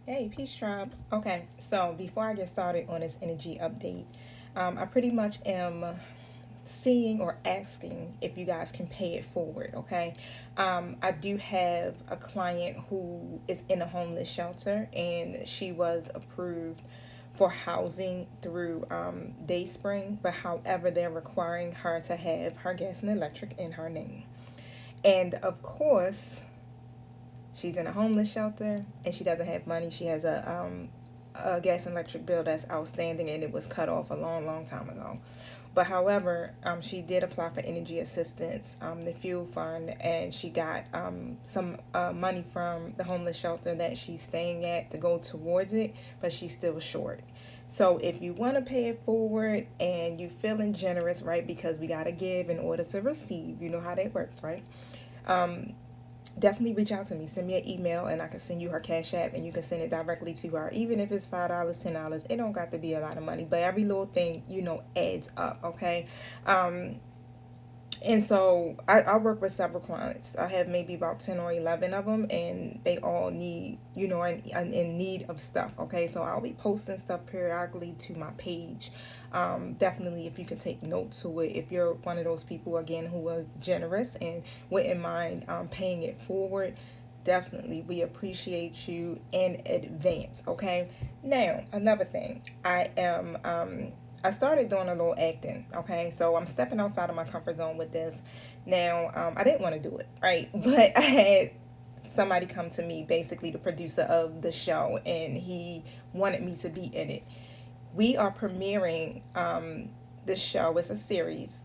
Hey, Peace Tribe. Okay, so before I get started on this energy update, I pretty much am seeing or asking if you guys can pay it forward. Okay, I do have a client who is in a homeless shelter and she was approved for housing through Dayspring, but however, they're requiring her to have her gas and electric in her name. And of course, she's in a homeless shelter and she doesn't have money. She has a gas and electric bill that's outstanding and it was cut off a long, long time ago. But however, she did apply for energy assistance, the fuel fund, and she got some money from the homeless shelter that she's staying at to go towards it, but she's still short. So if you want to pay it forward and you feeling generous, right? Because we gotta give in order to receive. You know how that works, right? Um, Definitely reach out to me. Send me an email and I can send you her cash app and you can send it directly to her. Even if it's $5, $10, it don't got to be a lot of money. But every little thing, adds up, okay? Um, and so I work with several clients. I have maybe about 10 or 11 of them, and they all need, in need of stuff. Okay, so I'll be posting stuff periodically to my page. Definitely, if you can take note to it, if you're one of those people, again, who was generous and wouldn't mind paying it forward, definitely we appreciate you in advance. Okay, now another thing, I started doing a little acting. Okay, so I'm stepping outside of my comfort zone with this. Now, I didn't want to do it, right? But I had somebody come to me, basically the producer of the show, and he wanted me to be in it. We are premiering the show. It's a series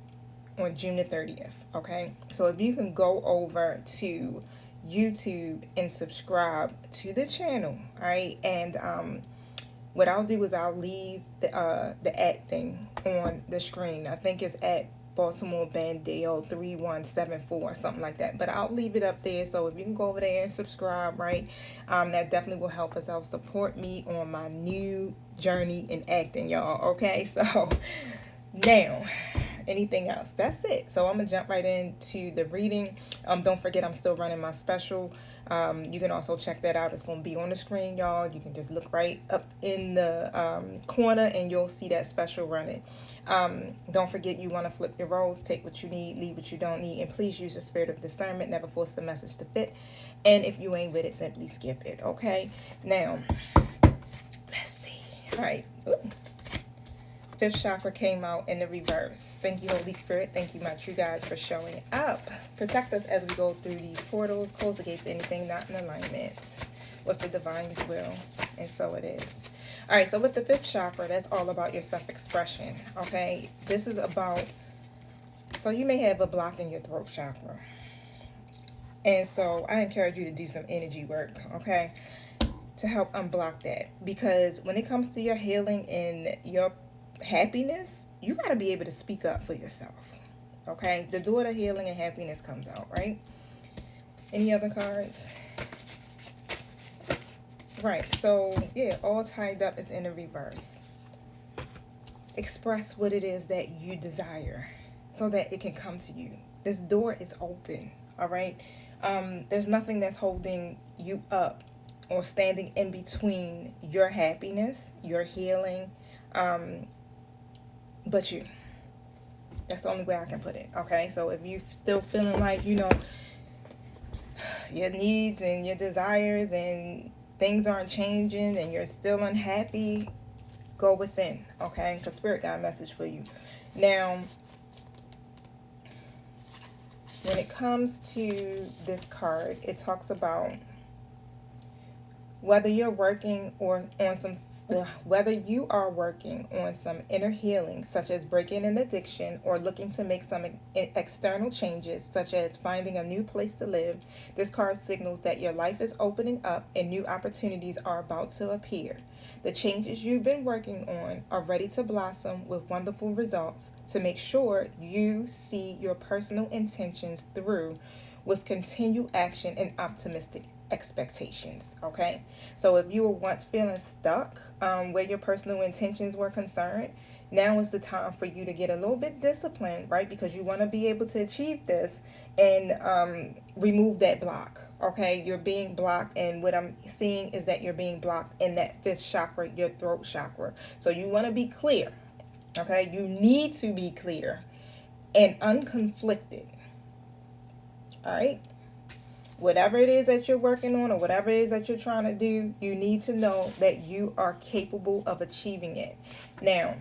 on June the 30th. Okay, so if you can go over to YouTube and subscribe to the channel, all right, and what I'll do is I'll leave the at thing on the screen. I think it's at Baltimore Bandale 3174 something like that. But I'll leave it up there, so if you can go over there and subscribe, right? That definitely will help us out. Support me on my new journey in acting, y'all. Okay, so now, anything else? That's it. So I'm gonna jump right into the reading. Don't forget, I'm still running my special. You can also check that out. It's gonna be on the screen, y'all. You can just look right up in the corner, and you'll see that special running. Don't forget, you want to flip your roles. Take what you need, leave what you don't need, and please use the spirit of discernment. Never force the message to fit. And if you ain't with it, simply skip it. Okay. Now, let's see. All right. Ooh. Fifth chakra came out in the reverse. Thank you, Holy Spirit. Thank you, my true guides, for showing up. Protect us as we go through these portals. Close the gates, anything not in alignment with the divine's will. And so it is. All right, so with the fifth chakra, that's all about your self-expression. Okay, this is about, so you may have a block in your throat chakra. And so I encourage you to do some energy work, okay, to help unblock that. Because when it comes to your healing and your happiness, you got to be able to speak up for yourself. Okay, the door to healing and happiness comes out, right? Any other cards? Right, so yeah, all tied up is in the reverse. Express what it is that you desire so that it can come to you. This door is open, all right? There's nothing that's holding you up or standing in between your happiness, your healing, but you. That's the only way I can put it. Okay, so if you still feeling like your needs and your desires and things aren't changing and you're still unhappy, go within. Okay, because Spirit got a message for you. Now, when it comes to this card, it talks about whether you're working or on some whether you are working on some inner healing, such as breaking an addiction, or looking to make some external changes, such as finding a new place to live. This card signals that your life is opening up and new opportunities are about to appear. The changes you've been working on are ready to blossom with wonderful results. To make sure you see your personal intentions through with continued action and optimistic expectations. Okay, so if you were once feeling stuck where your personal intentions were concerned, Now is the time for you to get a little bit disciplined, right? Because you want to be able to achieve this and remove that block. Okay, you're being blocked, and what I'm seeing is that you're being blocked in that fifth chakra, your throat chakra. So you want to be clear. Okay, you need to be clear and unconflicted. All right, whatever it is that you're working on or whatever it is that you're trying to do, you need to know that you are capable of achieving it. Now,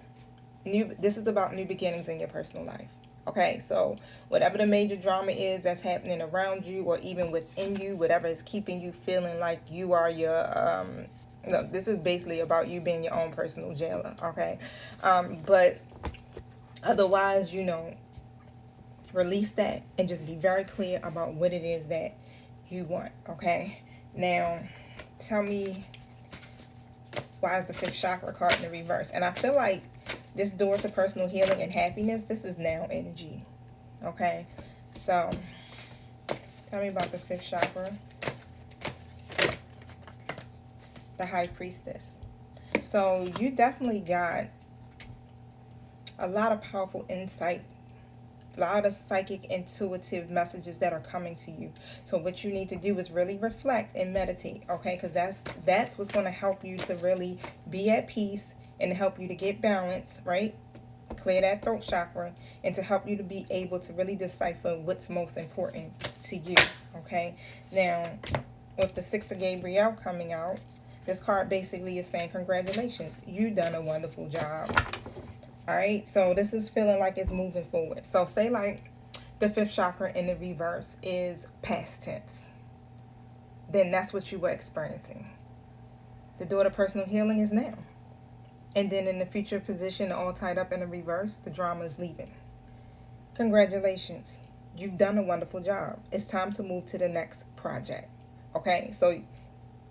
this is about new beginnings in your personal life. Okay, so whatever the major drama is that's happening around you or even within you, whatever is keeping you feeling like you are your look, this is basically about you being your own personal jailer. Okay, but otherwise, release that and just be very clear about what it is that you want. Okay, now tell me, why is the fifth chakra card in the reverse? And I feel like this door to personal healing and happiness, this is now energy. Okay, so tell me about the fifth chakra, the high priestess. So you definitely got a lot of powerful insight, a lot of psychic, intuitive messages that are coming to you. So what you need to do is really reflect and meditate, okay? Because that's what's going to help you to really be at peace and to help you to get balance, right? Clear that throat chakra, and to help you to be able to really decipher what's most important to you, okay? Now, with the Six of Gabriel coming out, this card basically is saying congratulations, you've done a wonderful job. All right, so this is feeling like it's moving forward. So say like the fifth chakra in the reverse is past tense, then that's what you were experiencing. The door to personal healing is now. And then in the future position, all tied up in the reverse, the drama is leaving. Congratulations, you've done a wonderful job. It's time to move to the next project. Okay, so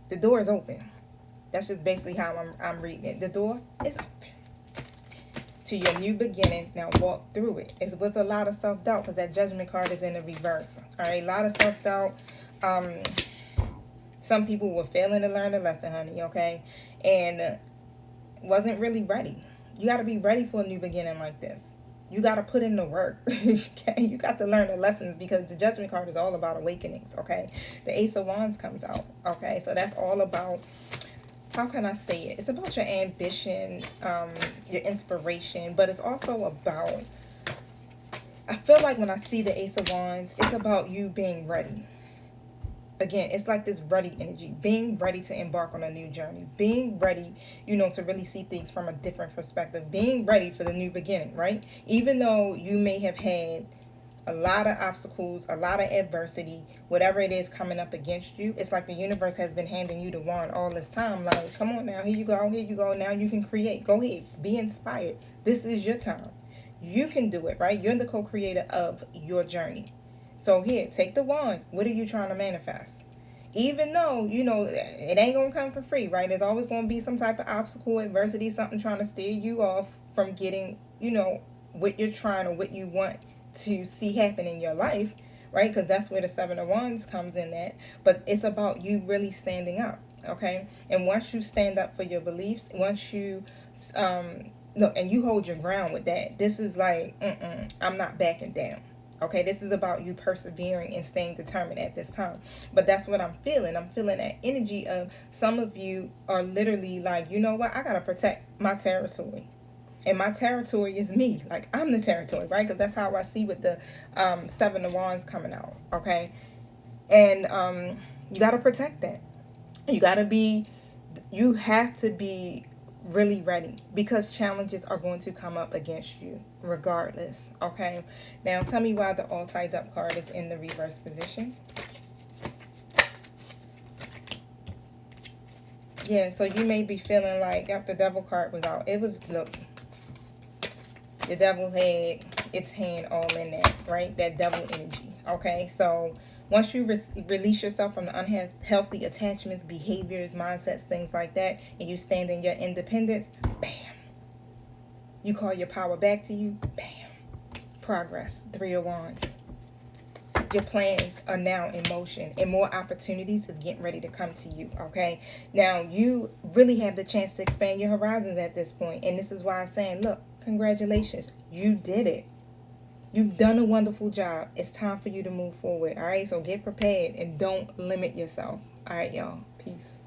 the door is open. That's just basically how I'm reading it. The door is open to your new beginning. Now walk through it. It was a lot of self-doubt because that Judgment card is in the reverse. All right, a lot of self-doubt. Some people were failing to learn the lesson, honey, okay? And wasn't really ready. You got to be ready for a new beginning like this. You got to put in the work, okay? You got to learn the lessons because the Judgment card is all about awakenings, okay? The Ace of Wands comes out, okay? So that's all about, how can I say it? It's about your ambition, your inspiration, but it's also about, I feel like when I see the Ace of Wands, it's about you being ready. Again, it's like this ready energy, being ready to embark on a new journey, being ready, to really see things from a different perspective, being ready for the new beginning, right? Even though you may have had a lot of obstacles, a lot of adversity, whatever it is coming up against you, it's like the universe has been handing you the wand all this time. Like, come on now, here you go. Now you can create. Go ahead, be inspired. This is your time. You can do it, right? You're the co-creator of your journey. So here, take the wand. What are you trying to manifest? Even though, it ain't going to come for free, right? There's always going to be some type of obstacle, adversity, something trying to steer you off from getting, what you're trying or what you want to see happen in your life, right? Because that's where the Seven of Wands comes in at. But it's about you really standing up, okay? And once you stand up for your beliefs, once you look and you hold your ground with that, this is like, I'm not backing down. Okay, this is about you persevering and staying determined at this time. But that's what I'm feeling. I'm feeling that energy of some of you are literally like, you know what? I got to protect my territory. And my territory is me. Like, I'm the territory, right? Because that's how I see with the Seven of Wands coming out, okay? And you got to protect that. You have to be really ready because challenges are going to come up against you regardless, okay? Now, tell me why the all tied up card is in the reverse position. Yeah, so you may be feeling like after the Devil card was out, look, the devil had its hand all in that, right? That devil energy, okay? So once you release yourself from the unhealthy attachments, behaviors, mindsets, things like that, and you stand in your independence, bam. You call your power back to you, bam. Progress, Three of Wands. your plans are now in motion and more opportunities is getting ready to come to you. Okay, now you really have the chance to expand your horizons at this point, and this is why I'm saying, look, congratulations, you did it. You've done a wonderful job. It's time for you to move forward. All right, so get prepared and don't limit yourself. All right, y'all. Peace.